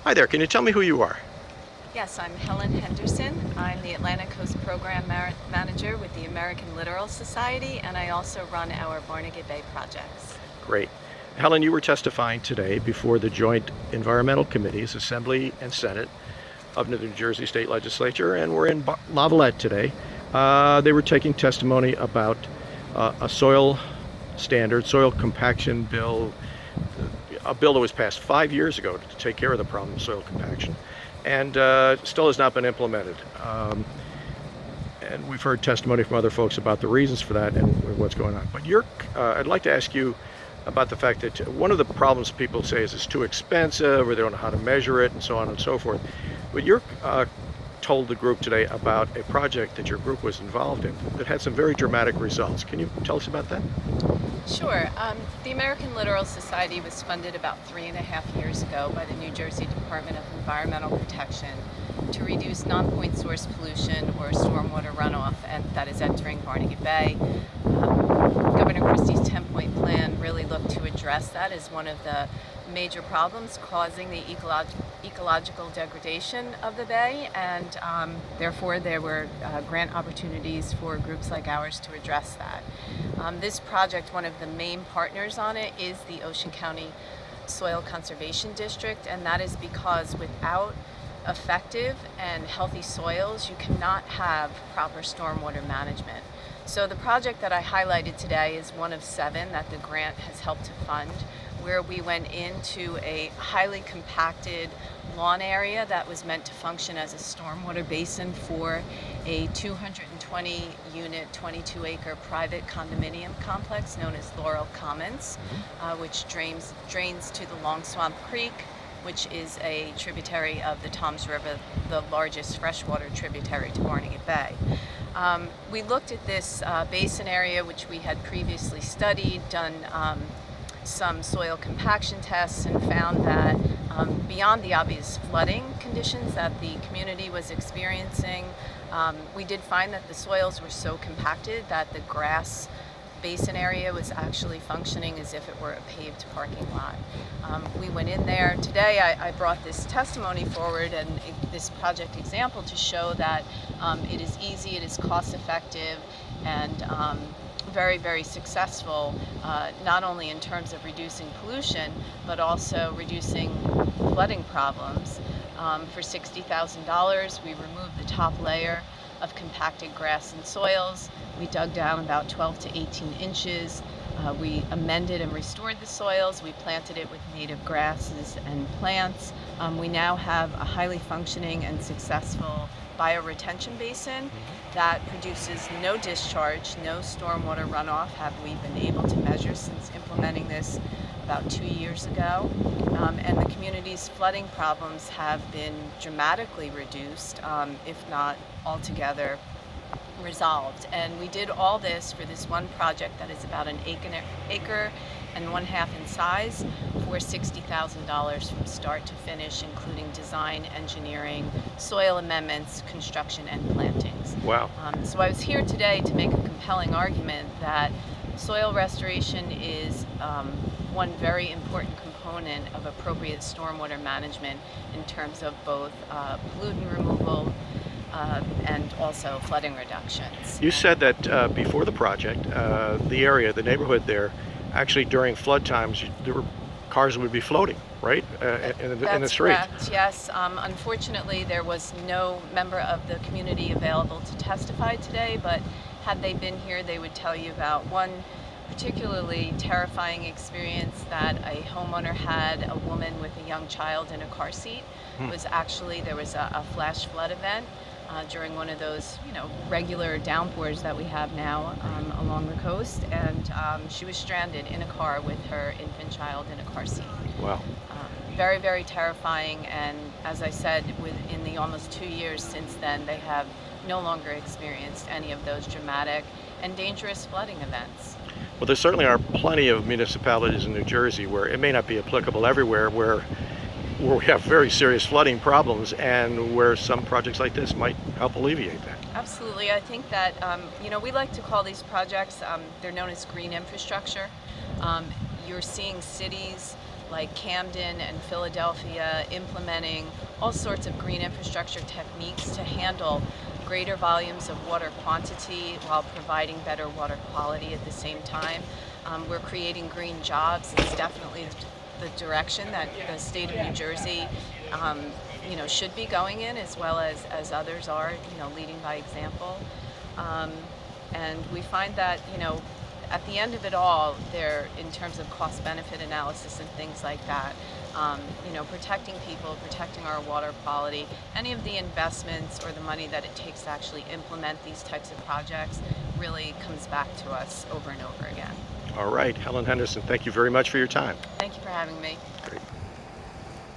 Hi there, can you tell me who you are? Yes, I'm Helen Henderson. I'm the Atlantic Coast Program Manager with the American Littoral Society, and I also run our Barnegat Bay projects. Great. Helen, you were testifying today before the Joint Environmental Committees, Assembly and Senate of the New Jersey State Legislature, and we're in Lavallette today. They were taking testimony about a soil standard, soil compaction bill, a bill that was passed 5 years ago to take care of the problem of soil compaction, and still has not been implemented. And we've heard testimony from other folks about the reasons for that and what's going on. But I'd like to ask you about the fact that one of the problems people say is it's too expensive, or they don't know how to measure it, and so on and so forth. But you're told the group today about a project that your group was involved in that had some very dramatic results. Can you tell us about that? Sure. The American Littoral Society was funded about 3.5 years ago by the New Jersey Department of Environmental Protection to reduce non-point source pollution or stormwater runoff that is entering Barnegat Bay. Governor Christie's 10-point plan really looked to address that as one of the major problems causing the ecological degradation of the bay, and therefore there were grant opportunities for groups like ours to address that. This project, one of the main partners on it is the Ocean County Soil Conservation District, and that is because without effective and healthy soils, you cannot have proper stormwater management. So the project that I highlighted today is one of 7 that the grant has helped to fund, where we went into a highly compacted lawn area that was meant to function as a stormwater basin for a 220-unit, 22-acre private condominium complex known as Laurel Commons, which drains to the Long Swamp Creek, which is a tributary of the Toms River, the largest freshwater tributary to Barnegat Bay. We looked at this basin area, which we had previously studied, done some soil compaction tests, and found that beyond the obvious flooding conditions that the community was experiencing, we did find that the soils were so compacted that the grass basin area was actually functioning as if it were a paved parking lot. We went in there. Today I brought this testimony forward and this project example to show that it is easy, it is cost effective, and very, very successessful, not only in terms of reducing pollution, but also reducing flooding problems. For $60,000, we removed the top layer of compacted grass and soils. We dug down about 12 to 18 inches. We amended and restored the soils. We planted it with native grasses and plants. We now have a highly functioning and successful bioretention basin that produces no discharge, no stormwater runoff, have we been able to measure since implementing this about 2 years ago. And the community's flooding problems have been dramatically reduced, if not altogether resolved. And we did all this for this one project that is about an acre and 1/2 in size for $60,000 from start to finish, including design, engineering, soil amendments, construction, and plantings. Wow. So I was here today to make a compelling argument that soil restoration is one very important component of appropriate stormwater management in terms of both pollutant removal and also flooding reductions. You said that before the project, the area, the neighborhood there, actually during flood times, cars would be floating, right, in the street. That's correct, yes. Unfortunately, there was no member of the community available to testify today, but had they been here, they would tell you about one particularly terrifying experience that a homeowner had, a woman with a young child in a car seat. There was a flash flood event during one of those, regular downpours that we have now along the coast, and she was stranded in a car with her infant child in a car seat. Wow. Very, very terrifying, and as I said, in the almost 2 years since then, they have no longer experienced any of those dramatic and dangerous flooding events. Well, there certainly are plenty of municipalities in New Jersey where it may not be applicable everywhere, where we have very serious flooding problems, and where some projects like this might help alleviate that. Absolutely. I think that, we like to call these projects, they're known as green infrastructure. You're seeing cities like Camden and Philadelphia implementing all sorts of green infrastructure techniques to handle greater volumes of water quantity while providing better water quality at the same time. We're creating green jobs. It's definitely the direction that the state of New Jersey should be going in, as well as others are, leading by example. And we find that, at the end of it all, there, in terms of cost-benefit analysis and things like that, protecting people, protecting our water quality, any of the investments or the money that it takes to actually implement these types of projects really comes back to us over and over again. All right, Helen Henderson, thank you very much for your time. Thank you for having me. Great.